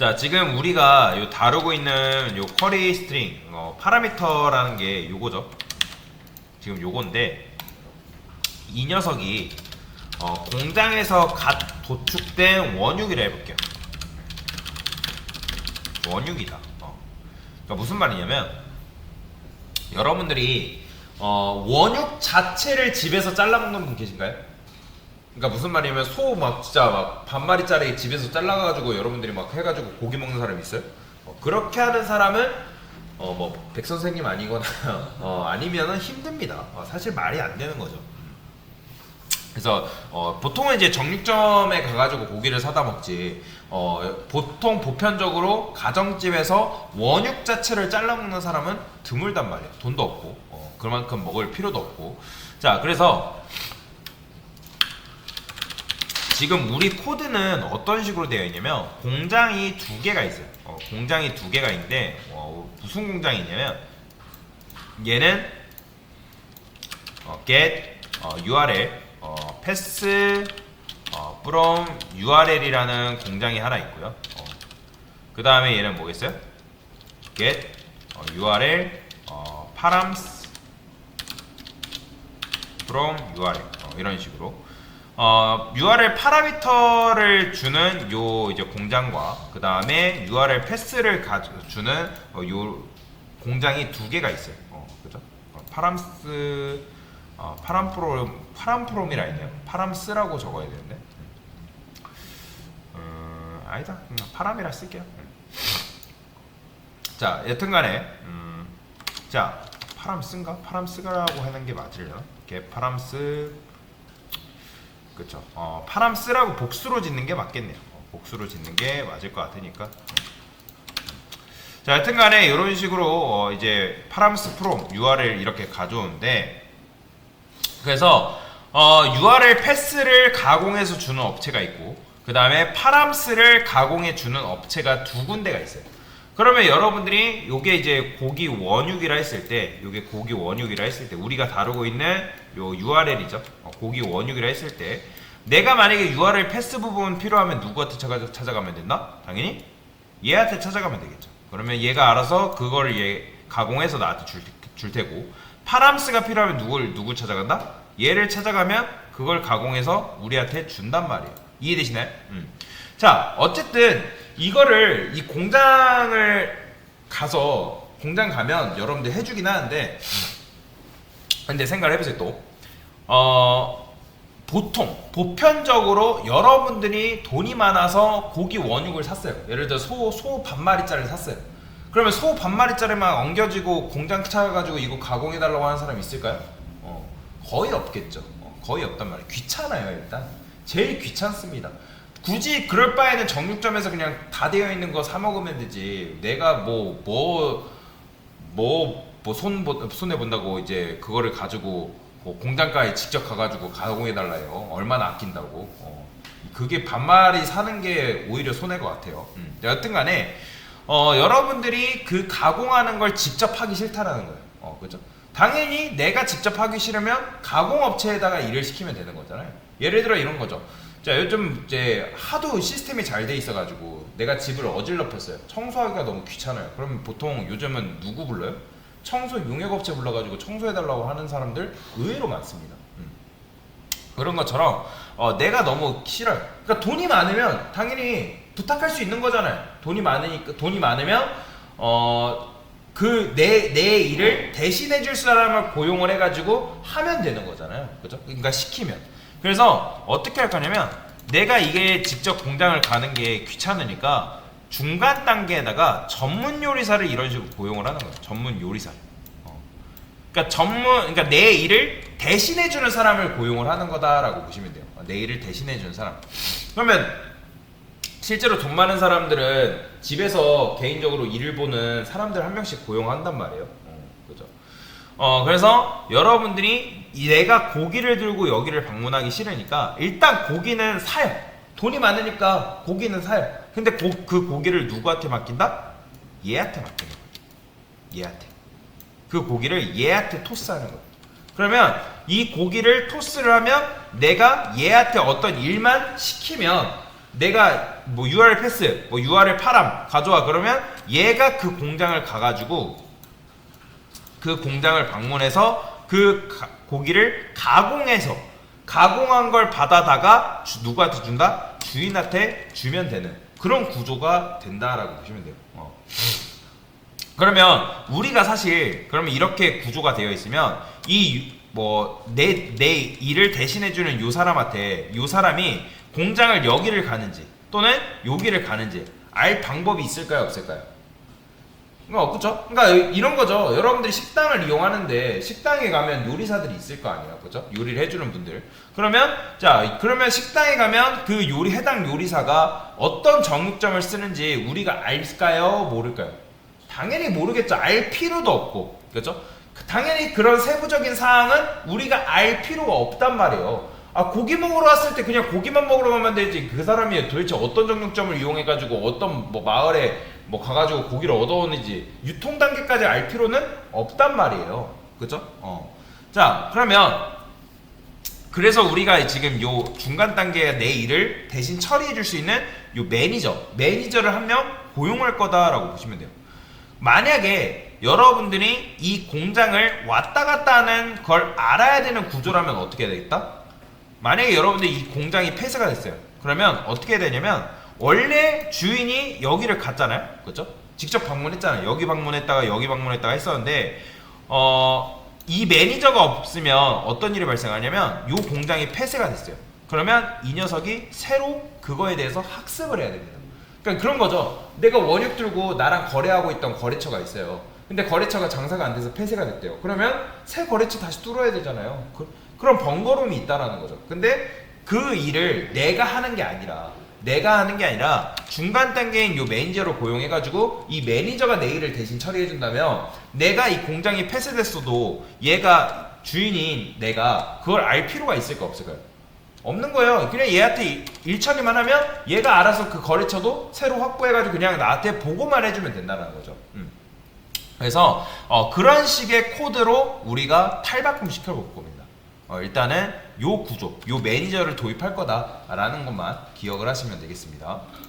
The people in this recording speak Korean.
자, 지금 우리가 요 다루고 있는 요 쿼리 스트링 파라미터라는 게 요거죠. 지금 요건데 이 녀석이 공장에서 갓 도축된 원육이라 해볼게요. 원육이다. 그러니까 무슨 말이냐면 여러분들이 원육 자체를 집에서 잘라먹는 분 계신가요? 그러니까 무슨 말이냐면 소 막 진짜 막 반마리짜리 집에서 잘라가지고 여러분들이 막 해가지고 고기 먹는 사람 있어요? 그렇게 하는 사람은 뭐 백 선생님 아니거나 아니면은 힘듭니다. 사실 말이 안 되는 거죠. 그래서 보통은 이제 정육점에 가가지고 고기를 사다 먹지 보통 보편적으로 가정집에서 원육 자체를 잘라 먹는 사람은 드물단 말이에요. 돈도 없고 그만큼 먹을 필요도 없고. 자, 그래서 지금 우리 코드는 어떤 식으로 되어 있냐면 공장이 두 개가 있어요. 공장이 두 개가 있는데 무슨 공장이 있냐면 얘는 get URL pass from URL이라는 공장이 하나 있고요. 그 다음에 얘는 뭐겠어요? get URL params from URL 이런 식으로 URL 파라미터를 주는 요 이제 공장과 그 다음에 URL 패스를 주는 요 공장이 두 개가 있어요. 그죠? 파람스 파람프롬이라 있네요. 파람스라고 적어야 되는데 아니다. 파람이라 쓸게요. 자, 여튼간에 자, 파람스인가? 파람스라고 하는 게 맞으려나? 이렇게 파람스 그쵸. 파람스라고 복수로 짓는 게 맞겠네요. 복수로 짓는 게 맞을 것 같으니까. 자, 여튼간에 이런 식으로 이제 파람스 프롬 URL 이렇게 가져오는데, 그래서 URL 패스를 가공해서 주는 업체가 있고, 그 다음에 파람스를 가공해 주는 업체가 두 군데가 있어요. 그러면 여러분들이 요게 이제 고기 원육이라 했을 때, 요게 고기 원육이라 했을 때, 우리가 다루고 있는 요 URL이죠. 고기 원육이라 했을 때, 내가 만약에 URL 패스 부분 필요하면 누구한테 찾아가면 된다? 당연히 얘한테 찾아가면 되겠죠. 그러면 얘가 알아서 그거를 얘 가공해서 나한테 줄 테고, 파람스가 필요하면 누구 찾아간다? 얘를 찾아가면 그걸 가공해서 우리한테 준단 말이에요. 이해되시나요? 자, 어쨌든 이거를 이 공장을 가서 공장 가면 여러분들 해주긴 하는데, 근데 생각을 해보세요. 또 보편적으로 여러분들이 돈이 많아서 고기 원육을 샀어요. 예를 들어 소 반마리짜리를 샀어요. 그러면 소 반마리짜리만 엉겨지고 공장 찾아가지고 이거 가공해달라고 하는 사람 있을까요? 거의 없겠죠. 거의 없단 말이에요. 귀찮아요. 일단 제일 귀찮습니다. 굳이 그럴 바에는 정육점에서 그냥 다 되어 있는 거 사 먹으면 되지. 내가 손해 본다고 이제 그거를 가지고 공장가에 직접 가가지고 가공해 달라요. 얼마나 아낀다고. 그게 반마리 사는 게 오히려 손해인 것 같아요. 여튼간에 여러분들이 그 가공하는 걸 직접 하기 싫다라는 거예요. 그죠? 당연히 내가 직접 하기 싫으면 가공업체에다가 일을 시키면 되는 거잖아요. 예를 들어 이런 거죠. 자, 요즘 이제 하도 시스템이 잘 돼 있어가지고 내가 집을 어질럽혔어요. 청소하기가 너무 귀찮아요. 그러면 보통 요즘은 누구 불러요? 청소 용역업체 불러가지고 청소해달라고 하는 사람들 의외로 많습니다. 그런 것처럼 내가 너무 싫어요. 그러니까 돈이 많으면 당연히 부탁할 수 있는 거잖아요. 돈이 많으면 내 일을 대신해 줄 사람을 고용을 해가지고 하면 되는 거잖아요. 그죠? 그러니까 시키면. 그래서 어떻게 할 거냐면 내가 이게 직접 공장을 가는 게 귀찮으니까 중간 단계에다가 전문 요리사를 이런 식으로 고용을 하는 거예요. 전문 요리사. 그러니까 내 일을 대신해 주는 사람을 고용을 하는 거다라고 보시면 돼요. 내 일을 대신해 주는 사람. 그러면 실제로 돈 많은 사람들은 집에서 개인적으로 일을 보는 사람들 한 명씩 고용한단 말이에요. 그죠? 그래서 여러분들이 내가 고기를 들고 여기를 방문하기 싫으니까 일단 고기는 사요. 돈이 많으니까 고기는 사요. 근데 그 고기를 누구한테 맡긴다? 얘한테 맡기는 거예요. 얘한테. 그 고기를 얘한테 토스하는 거예요. 그러면 이 고기를 토스를 하면 내가 얘한테 어떤 일만 시키면 내가 뭐 URL 패스, 뭐 URL 파람 가져와 그러면 얘가 그 공장을 가가지고 그 공장을 방문해서 그 고기를 가공해서 가공한 걸 받아다가 누구한테 준다? 주인한테 주면 되는 그런 구조가 된다라고 보시면 돼요. 그러면 우리가 사실 그러면 이렇게 구조가 되어 있으면 이 뭐 내 일을 대신해주는 요 사람한테 요 사람이 공장을 여기를 가는지 또는 여기를 가는지 알 방법이 있을까요, 없을까요? 그죠? 그러니까 이런 거죠. 여러분들이 식당을 이용하는데 식당에 가면 요리사들이 있을 거 아니에요, 그죠? 요리를 해주는 분들. 그러면 식당에 가면 그 해당 요리사가 어떤 정육점을 쓰는지 우리가 알까요, 모를까요? 당연히 모르겠죠. 알 필요도 없고, 그죠? 당연히 그런 세부적인 사항은 우리가 알 필요가 없단 말이에요. 아, 고기 먹으러 왔을 때 그냥 고기만 먹으러 가면 되지. 그 사람이 도대체 어떤 정육점을 이용해가지고 어떤 뭐 마을에 뭐 가가지고 고기를 얻어오는지 유통 단계까지 알 필요는 없단 말이에요. 그죠? 자, 그러면 그래서 우리가 지금 요 중간 단계의 내 일을 대신 처리해 줄 수 있는 요 매니저를 한 명 고용할 거다라고 보시면 돼요. 만약에 여러분들이 이 공장을 왔다 갔다 하는 걸 알아야 되는 구조라면 어떻게 해야 되겠다? 만약에 여러분들이 이 공장이 폐쇄가 됐어요. 그러면 어떻게 해야 되냐면 원래 주인이 여기를 갔잖아요. 그렇죠? 직접 방문했잖아요. 여기 방문했다가 여기 방문했다가 했었는데 이 매니저가 없으면 어떤 일이 발생하냐면 이 공장이 폐쇄가 됐어요. 그러면 이 녀석이 새로 그거에 대해서 학습을 해야 됩니다. 그러니까 그런 거죠. 내가 원육 들고 나랑 거래하고 있던 거래처가 있어요. 근데 거래처가 장사가 안 돼서 폐쇄가 됐대요. 그러면 새 거래처 다시 뚫어야 되잖아요. 그런 번거로움이 있다라는 거죠. 근데 그 일을 내가 하는 게 아니라 중간 단계인 요 매니저를 고용해가지고 이 매니저가 내 일을 대신 처리해준다면 내가 이 공장이 폐쇄됐어도 얘가 주인인 내가 그걸 알 필요가 있을까 없을까요? 없는 거예요. 그냥 얘한테 일 처리만 하면 얘가 알아서 그 거래처도 새로 확보해가지고 그냥 나한테 보고만 해주면 된다는 거죠. 그래서 그런 식의 코드로 우리가 탈바꿈 시켜볼 겁니다. 일단은 요 구조, 요 매니저를 도입할 거다라는 것만 기억을 하시면 되겠습니다.